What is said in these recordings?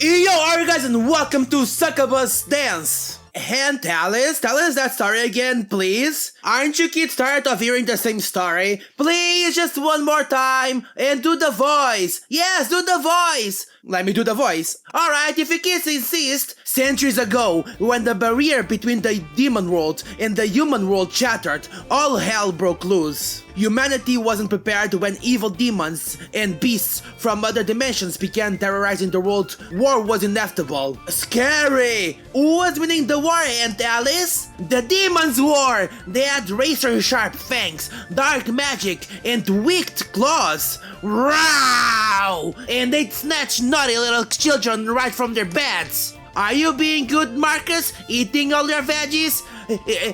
Yo, alright guys, and welcome to Succubus Dance! And Alice, tell us that story again, please. Aren't you kids tired of hearing the same story? Please, just one more time, and do the voice. Yes, do the voice. Let me do the voice. Alright, if you kids insist, centuries ago, when the barrier between the demon world and the human world shattered, all hell broke loose. Humanity wasn't prepared when evil demons and beasts from other dimensions began terrorizing the world. War was inevitable. Scary! Who was winning the war, Aunt Alice? The demons' war! They had razor-sharp fangs, dark magic, and wicked claws. Row! And they'd snatch naughty little children right from their beds. Are you being good, Marcus? Eating all your veggies?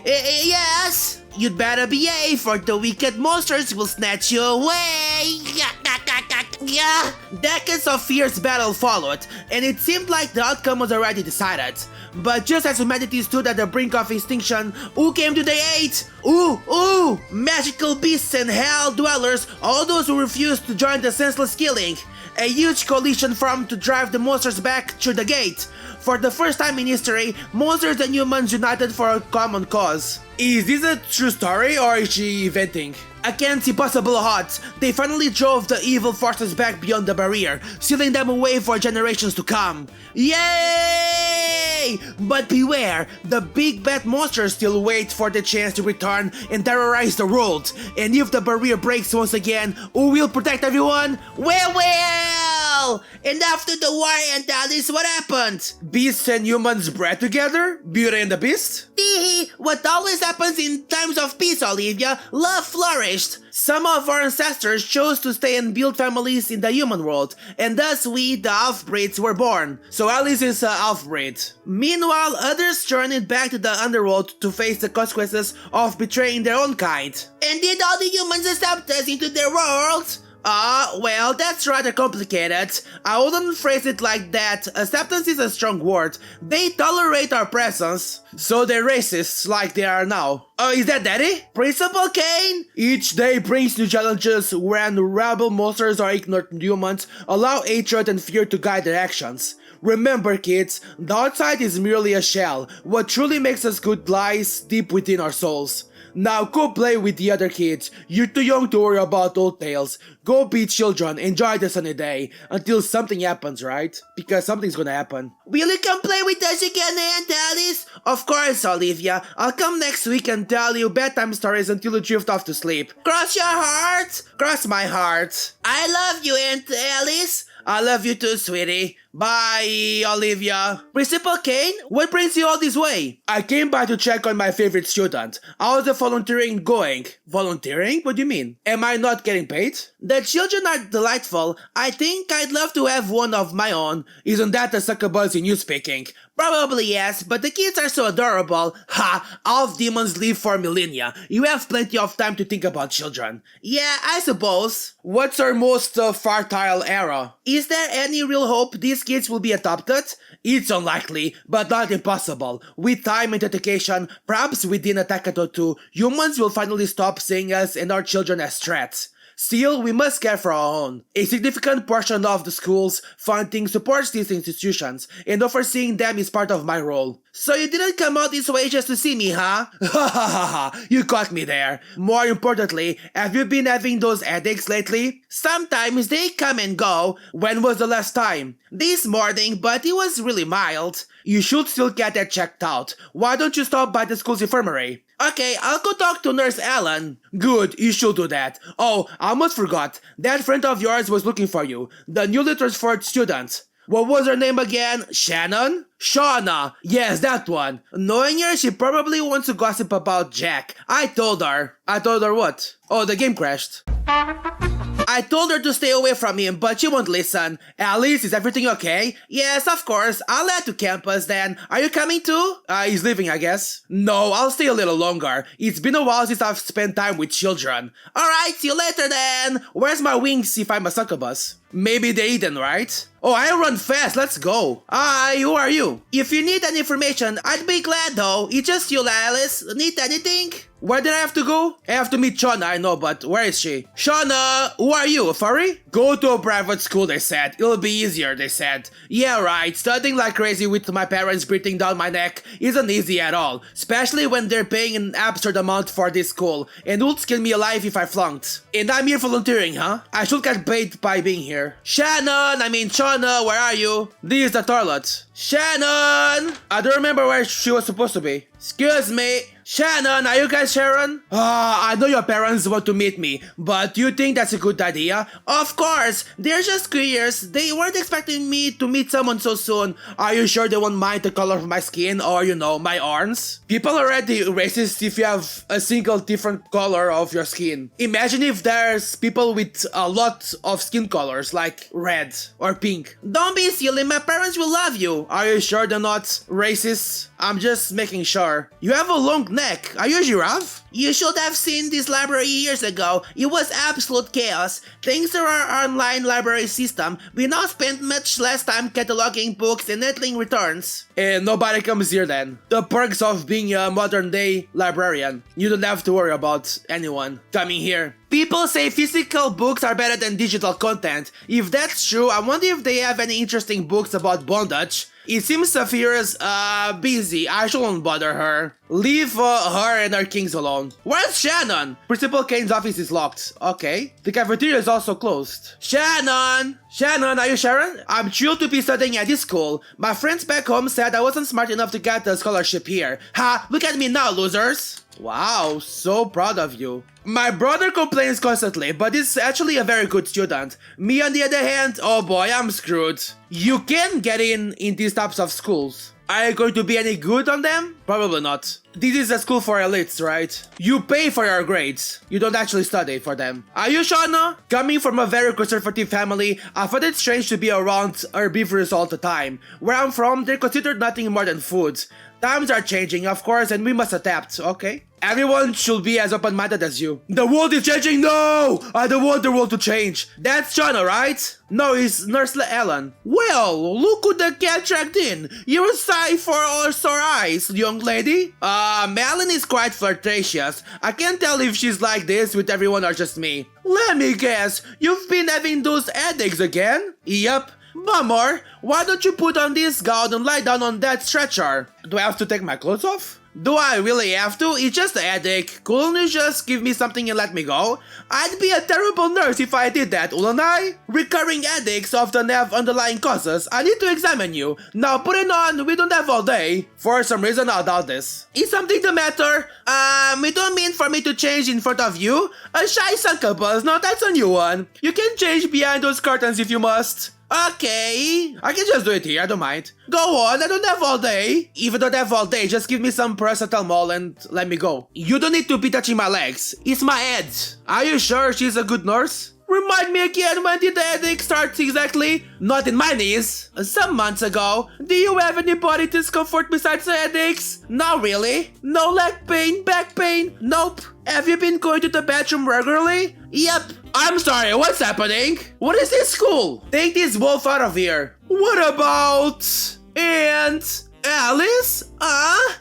Yes! You'd better behave, for the wicked monsters will snatch you away! Yeah! Decades of fierce battle followed, and it seemed like the outcome was already decided. But just as humanity stood at the brink of extinction, who came to the aid? Ooh! Magical beasts and hell dwellers, all those who refused to join the senseless killing. A huge coalition formed to drive the monsters back through the gate. For the first time in history, monsters and humans united for a common cause. Is this a true story, or is she inventing? Against impossible odds, they finally drove the evil forces back beyond the barrier, sealing them away for generations to come. Yay! But beware, the big bad monsters still wait for the chance to return and terrorize the world. And if the barrier breaks once again, who will protect everyone? Well! And after the war, and Alice, what happened? Beasts and humans bred together? Beauty and the Beast? What always happens in times of peace, Olivia, love flourished. Some of our ancestors chose to stay and build families in the human world, and thus we, the half-breeds, were born. So Alice is a half-breed. Meanwhile, others journeyed back to the underworld to face the consequences of betraying their own kind. And did all the humans accept us into their world? Well, that's rather complicated. I wouldn't phrase it like that. Acceptance is a strong word. They tolerate our presence. So they're racists like they are now. Is that Daddy? Principal Kane? Each day brings new challenges when rebel monsters or ignorant humans allow hatred and fear to guide their actions. Remember kids, the outside is merely a shell. What truly makes us good lies deep within our souls. Now go play with the other kids. You're too young to worry about old tales. Go be children, enjoy the sunny day. Until something happens, right? Because something's gonna happen. Will you come play with us again, Aunt Alice? Of course, Olivia. I'll come next week and tell you bedtime stories until you drift off to sleep. Cross your heart? Cross my heart. I love you, Aunt Alice. I love you too, sweetie. Bye, Olivia. Principal Kane, what brings you all this way? I came by to check on my favorite student. How's the volunteering going? Volunteering? What do you mean? Am I not getting paid? The children are delightful. I think I'd love to have one of my own. Isn't that a succubus in you speaking? Probably yes, but the kids are so adorable. Ha! Half demons live for millennia. You have plenty of time to think about children. Yeah, I suppose. What's our most fertile era? Is there any real hope these kids will be adopted? It's unlikely, but not impossible. With time and dedication, perhaps within a decade or two, humans will finally stop seeing us and our children as threats. Still, we must care for our own. A significant portion of the school's funding supports these institutions, and overseeing them is part of my role. So you didn't come out this way just to see me, huh? Ha ha ha ha, you caught me there. More importantly, have you been having those headaches lately? Sometimes they come and go. When was the last time? This morning, but it was really mild. You should still get that checked out. Why don't you stop by the school's infirmary? Okay, I'll go talk to Nurse Ellen. Good, you should do that. Oh, I almost forgot. That friend of yours was looking for you. The newly transferred student. What was her name again? Shannon? Shauna. Yes, that one. Knowing her, she probably wants to gossip about Jack. I told her. I told her what? Oh, the game crashed. I told her to stay away from him, but she won't listen. Alice, is everything okay? Yes, of course. I'll head to campus then. Are you coming too? He's leaving, I guess. No, I'll stay a little longer. It's been a while since I've spent time with children. Alright, see you later then. Where's my wings if I'm a succubus? Maybe they're eaten, right? Oh, I run fast, let's go. Hi, who are you? If you need any information, I'd be glad though. It's just you, Alice. Need anything? Where did I have to go? I have to meet Shauna, I know, but where is she? Shauna, who are you, a furry? Go to a private school, they said. It'll be easier, they said. Yeah, right. Studying like crazy with my parents breathing down my neck isn't easy at all. Especially when they're paying an absurd amount for this school. And it would skin me alive if I flunked. And I'm here volunteering, huh? I should get paid by being here. Shauna, where are you? This is the toilet. Shannon! I don't remember where she was supposed to be. Excuse me. Shannon, are you guys Sharon? I know your parents want to meet me, but do you think that's a good idea? Of course, they're just curious. They weren't expecting me to meet someone so soon. Are you sure they won't mind the color of my skin or, my arms? People are already racist if you have a single different color of your skin. Imagine if there's people with a lot of skin colors, like red or pink. Don't be silly, my parents will love you. Are you sure they're not racist? I'm just making sure. You have a long neck. Are you a giraffe? You should have seen this library years ago. It was absolute chaos. Thanks to our online library system, we now spend much less time cataloging books and handling returns. And nobody comes here then. The perks of being a modern day librarian. You don't have to worry about anyone coming here. People say physical books are better than digital content. If that's true, I wonder if they have any interesting books about bondage. It seems Saphira's busy. I shouldn't bother her. Leave her and her kings alone. Where's Shannon? Principal Kane's office is locked. Okay. The cafeteria is also closed. Shannon! Shannon, are you Sharon? I'm thrilled to be studying at this school. My friends back home said I wasn't smart enough to get a scholarship here. Ha! Look at me now, losers! Wow, so proud of you. My brother complains constantly, but is actually a very good student. Me on the other hand, oh boy, I'm screwed. You can get in these types of schools. Are you going to be any good on them? Probably not. This is a school for elites, right? You pay for your grades. You don't actually study for them. Are you Shauna? Coming from a very conservative family, I find it strange to be around herbivores all the time. Where I'm from, they're considered nothing more than food. Times are changing, of course, and we must adapt, okay? Everyone should be as open-minded as you. The world is changing, no! I don't want the world to change. That's Shauna, right? No, it's Nurse Ellen. Well, look who the cat dragged in. You're a sight for our sore eyes, young lady. Ellen is quite flirtatious. I can't tell if she's like this with everyone or just me. Let me guess, you've been having those headaches again? Yep. Bummer, why don't you put on this gown and lie down on that stretcher? Do I have to take my clothes off? Do I really have to? It's just a headache. Couldn't you just give me something and let me go? I'd be a terrible nurse if I did that, wouldn't I? Recurring headaches often have underlying causes. I need to examine you. Now put it on, we don't have all day. For some reason I doubt this. Is something the matter? You don't mean for me to change in front of you? A shy succubus, no, that's a new one. You can change behind those curtains if you must. Okay, I can just do it here, I don't mind. Go on, I don't have all day. If I don't have all day, just give me some paracetamol and let me go. You don't need to be touching my legs, it's my head. Are you sure she's a good nurse? Remind me again, when did the headache start exactly? Not in my knees. Some months ago. Do you have any body discomfort besides the headaches? Not really. No leg pain, back pain? Nope. Have you been going to the bathroom regularly? Yep. I'm sorry, what's happening? What is this school? Take this wolf out of here. What about... And... Alice?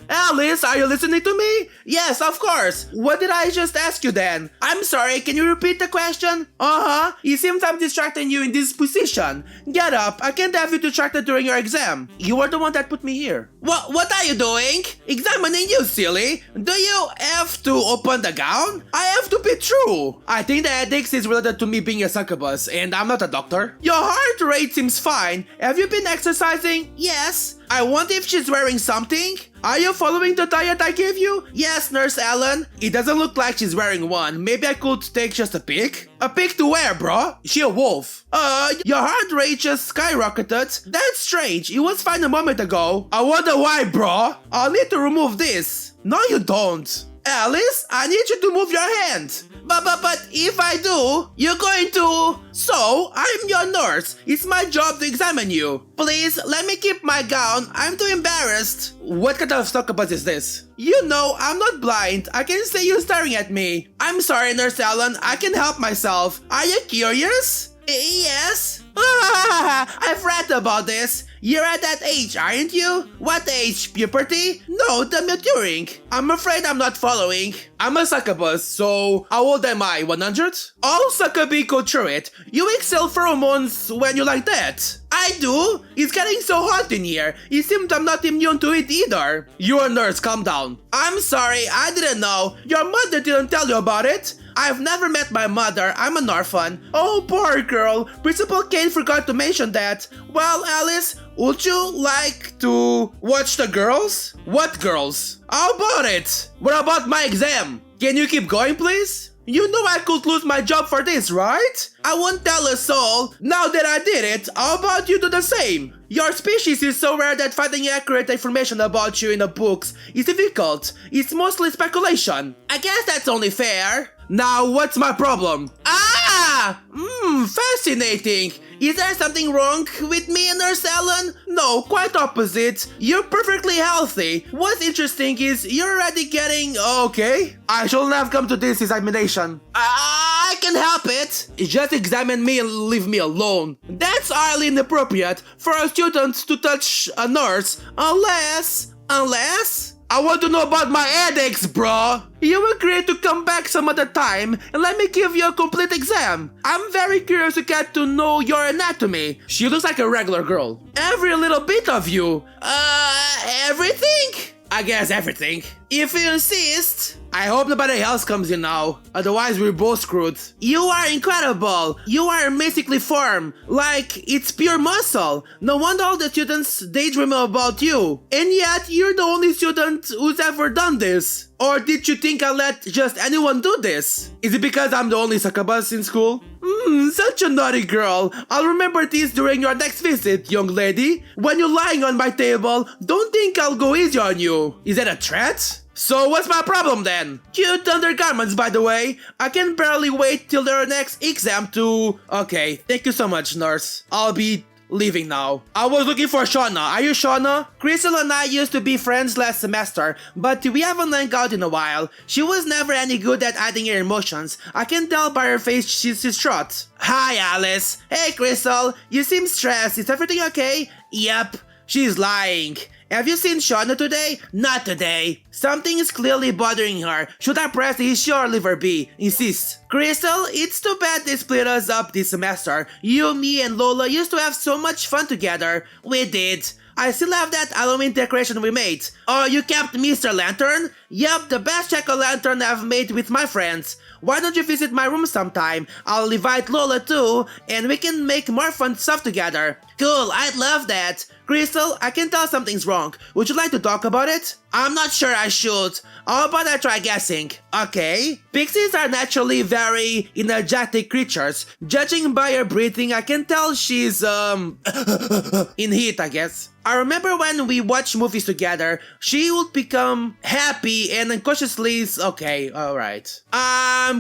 Alice, are you listening to me? Yes, of course. What did I just ask you then? I'm sorry, can you repeat the question? It seems I'm distracting you in this position. Get up, I can't have you distracted during your exam. You were the one that put me here. What are you doing? Examining you, silly. Do you have to open the gown? I have to be true. I think the headaches is related to me being a succubus, and I'm not a doctor. Your heart rate seems fine. Have you been exercising? Yes. I wonder if she's wearing something? Are you following the diet I gave you? Yes, Nurse Ellen. It doesn't look like she's wearing one. Maybe I could take just a pic? A pic to where, bro? She a wolf. Your heart rate just skyrocketed. That's strange. It was fine a moment ago. I wonder why, bro. I'll need to remove this. No, you don't. Alice, I need you to move your hand. But if I do, you're going to... So, I'm your nurse. It's my job to examine you. Please, let me keep my gown. I'm too embarrassed. What kind of succubus is this? You know, I'm not blind. I can see you staring at me. I'm sorry, Nurse Ellen. I can help myself. Are you curious? Yes. I've read about this. You're at that age, aren't you? What age? Puberty? No, the maturing. I'm afraid I'm not following. I'm a succubus, so how old am I? 100? All succubi go through it. You exhale pheromones when you like that. I do. It's getting so hot in here. It seems I'm not immune to it either. You're a nurse, calm down. I'm sorry, I didn't know. Your mother didn't tell you about it? I've never met my mother. I'm an orphan. Oh, poor girl. Principal Kane forgot to mention that. Well, Alice, would you like to watch the girls? What girls? How about it? What about my exam? Can you keep going, please? You know I could lose my job for this, right? I won't tell a soul. Now that I did it, how about you do the same? Your species is so rare that finding accurate information about you in the books is difficult. It's mostly speculation. I guess that's only fair. Now, what's my problem? Fascinating. Is there something wrong with me, Nurse Ellen? No, quite opposite. You're perfectly healthy. What's interesting is you're already getting... Okay. I shouldn't have come to this examination. I can help it. Just examine me and leave me alone. That's highly inappropriate for a student to touch a nurse. Unless... I want to know about my headaches, bro! You agreed to come back some other time and let me give you a complete exam. I'm very curious to get to know your anatomy. She looks like a regular girl. Every little bit of you. Everything? I guess everything. If you insist. I hope nobody else comes in now, otherwise we're both screwed. You are incredible. You are basically form. Like, it's pure muscle. No wonder all the students daydream about you. And yet, you're the only student who's ever done this. Or did you think I'll let just anyone do this? Is it because I'm the only succubus in school? Such a naughty girl. I'll remember this during your next visit, young lady. When you're lying on my table, don't think I'll go easy on you. Is that a threat? So what's my problem then? Cute undergarments, by the way. I can barely wait till their next exam to... Okay, thank you so much, nurse. I'll be leaving now. I was looking for Shauna. Are you Shauna? Crystal and I used to be friends last semester, but we haven't hung out in a while. She was never any good at hiding her emotions. I can tell by her face she's distraught. Hi, Alice. Hey, Crystal. You seem stressed. Is everything okay? Yep. She's lying. Have you seen Shauna today? Not today. Something is clearly bothering her. Should I press the issue or leave her be? Insists. Crystal, it's too bad they split us up this semester. You, me, and Lola used to have so much fun together. We did. I still have that Halloween decoration we made. Oh, you kept Mr. Lantern? Yup, the best jack-o'-lantern I've made with my friends. Why don't you visit my room sometime? I'll invite Lola too, and we can make more fun stuff together. Cool, I'd love that. Crystal, I can tell something's wrong. Would you like to talk about it? I'm not sure I should. How about I try guessing? Okay. Pixies are naturally very energetic creatures. Judging by her breathing, I can tell she's, in heat, I guess. I remember when we watched movies together, she would become happy and unconsciously... Okay, alright.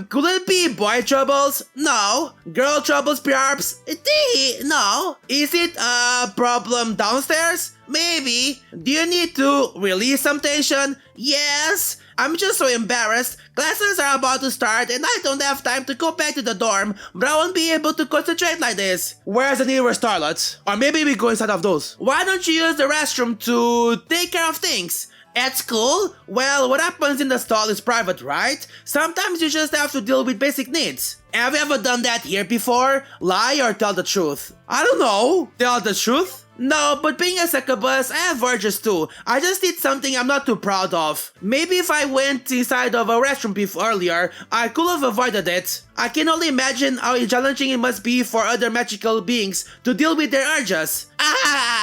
Could it be boy troubles? No. Girl troubles perhaps? No. Is it a problem downstairs? Maybe. Do you need to release some tension? Yes. I'm just so embarrassed. Classes are about to start and I don't have time to go back to the dorm, but I won't be able to concentrate like this. Where's the nearest toilet? Or maybe we go inside of those. Why don't you use the restroom to take care of things? At school? Well, what happens in the stall is private, right? Sometimes you just have to deal with basic needs. Have you ever done that here before? Lie or tell the truth? I don't know. Tell the truth? No, but being a succubus, I have urges too. I just did something I'm not too proud of. Maybe if I went inside of a restroom earlier, I could have avoided it. I can only imagine how challenging it must be for other magical beings to deal with their urges.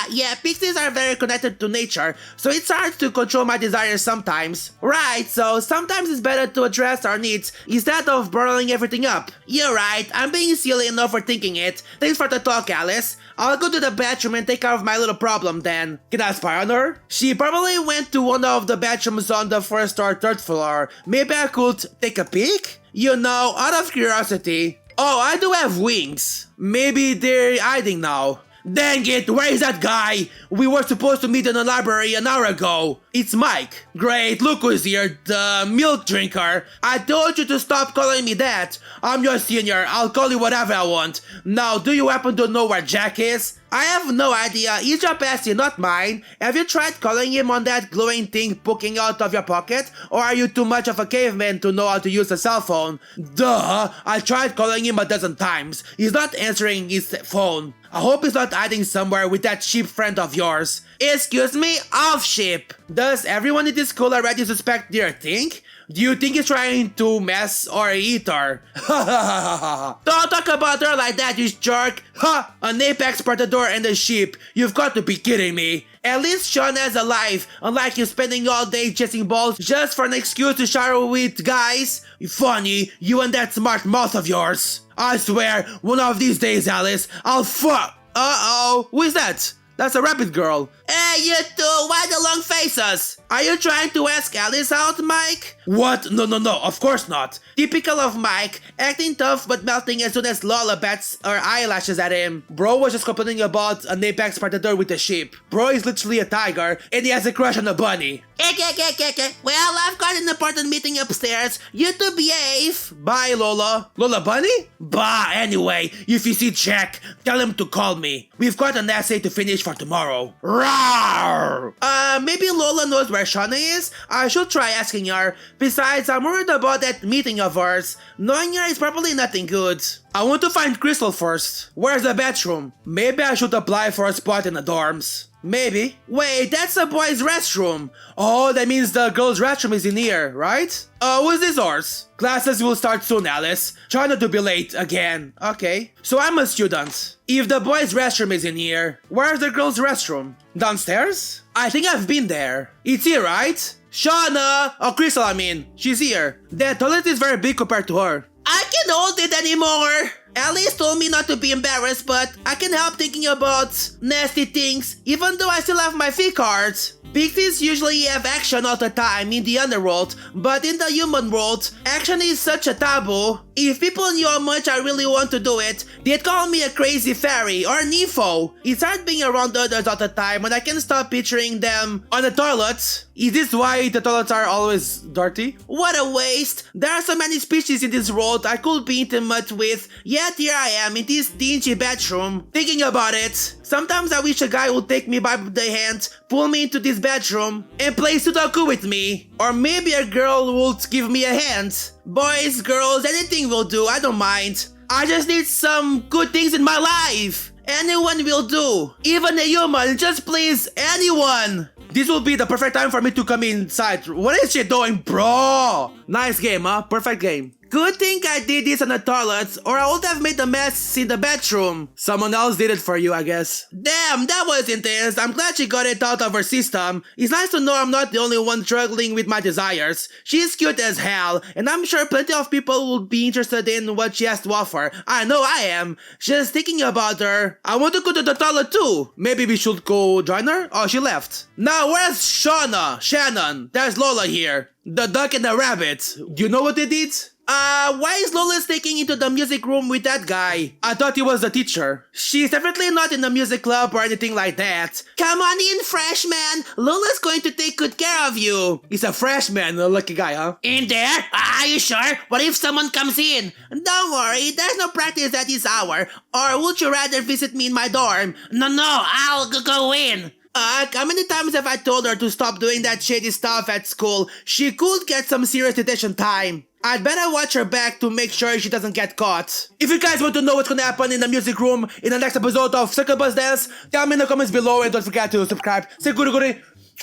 Yeah, pixies are very connected to nature, so it's hard to control my desires sometimes. Right, so sometimes it's better to address our needs instead of bottling everything up. You're right, I'm being silly and overthinking it. Thanks for the talk, Alice. I'll go to the bathroom and take care of my little problem then. Can I spy on her? She probably went to one of the bathrooms on the first or third floor. Maybe I could take a peek? You know, out of curiosity. Oh, I do have wings. Maybe they're hiding now. Dang it, where is that guy? We were supposed to meet in the library an hour ago. It's Mike. Great, look who's here, the milk drinker. I told you to stop calling me that. I'm your senior, I'll call you whatever I want. Now, do you happen to know where Jack is? I have no idea. He's your bestie, not mine. Have you tried calling him on that glowing thing poking out of your pocket? Or are you too much of a caveman to know how to use a cell phone? Duh! I tried calling him a dozen times. He's not answering his phone. I hope he's not hiding somewhere with that sheep friend of yours. Excuse me? Off sheep. Does everyone in this school already suspect their thing? Do you think he's trying to mess or eat her? Don't talk about her like that, you jerk! Ha! An apex predator and a sheep. You've got to be kidding me. At least Shauna's alive, unlike you spending all day chasing balls just for an excuse to shower with guys. Funny, you and that smart mouth of yours. I swear, one of these days, Alice, I'll fuck. Uh-oh, who is that? That's a rabbit girl. Hey, you two, why the long faces? Are you trying to ask Alice out, Mike? What? No, of course not. Typical of Mike, acting tough but melting as soon as Lola bats her eyelashes at him. Bro was just complaining about an apex predator with a sheep. Bro is literally a tiger, and he has a crush on a bunny. Well, I've got an important meeting upstairs. You two behave. Bye, Lola. Lola Bunny? Bah, anyway, if you see Jack, tell him to call me. We've got an essay to finish for tomorrow. Rawr! Maybe Lola knows where Shauna is? I should try asking her. Besides, I'm worried about that meeting of ours. Knowing her is probably nothing good. I want to find Crystal first. Where's the bathroom? Maybe I should apply for a spot in the dorms. Maybe. Wait, that's the boys' restroom. Oh, that means the girls' restroom is in here, right? Who's this horse? Classes will start soon, Alice. Try not to be late again. Okay. So I'm a student. If the boys' restroom is in here, where's the girls' restroom? Downstairs? I think I've been there. It's here, right? Shauna! Oh, Crystal, I mean. She's here. That toilet is very big compared to her. I can't hold it anymore! Alice told me not to be embarrassed, but I can't help thinking about nasty things, even though I still have my fee cards. Pixies usually have action all the time in the underworld, but in the human world, action is such a taboo. If people knew how much I really want to do it, they'd call me a crazy fairy or an info. It's hard being around others all the time when I can't stop picturing them on the toilet. Is this why the toilets are always dirty? What a waste! There are so many species in this world I could be intimate with, yet here I am in this dingy bedroom, thinking about it. Sometimes I wish a guy would take me by the hand, pull me into this bedroom, and play Sudoku with me. Or maybe a girl would give me a hand. Boys, girls, anything will do, I don't mind. I just need some good things in my life. Anyone will do. Even a human, just please, anyone. This will be the perfect time for me to come inside. What is she doing, bro? Nice game, huh? Perfect game. Good thing I did this on the toilet, or I would have made a mess in the bedroom. Someone else did it for you, I guess. Damn, that was intense. I'm glad she got it out of her system. It's nice to know I'm not the only one struggling with my desires. She's cute as hell, and I'm sure plenty of people would be interested in what she has to offer. I know I am. Just thinking about her. I want to go to the toilet too. Maybe we should go join her? Oh, she left. Now, where's Shauna? Shannon. There's Lola here. The duck and the rabbit. Do you know what they did? Why is Lola sneaking into the music room with that guy? I thought he was the teacher. She's definitely not in the music club or anything like that. Come on in, freshman. Lola's going to take good care of you. He's a freshman, a lucky guy, huh? In there? Are you sure? What if someone comes in? Don't worry, there's no practice at this hour. Or would you rather visit me in my dorm? No, I'll go in. How many times have I told her to stop doing that shady stuff at school? She could get some serious detention time. I'd better watch her back to make sure she doesn't get caught. If you guys want to know what's gonna happen in the music room in the next episode of Succubus Dance, tell me in the comments below and don't forget to subscribe, say goody goody,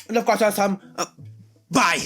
and of course awesome. Bye!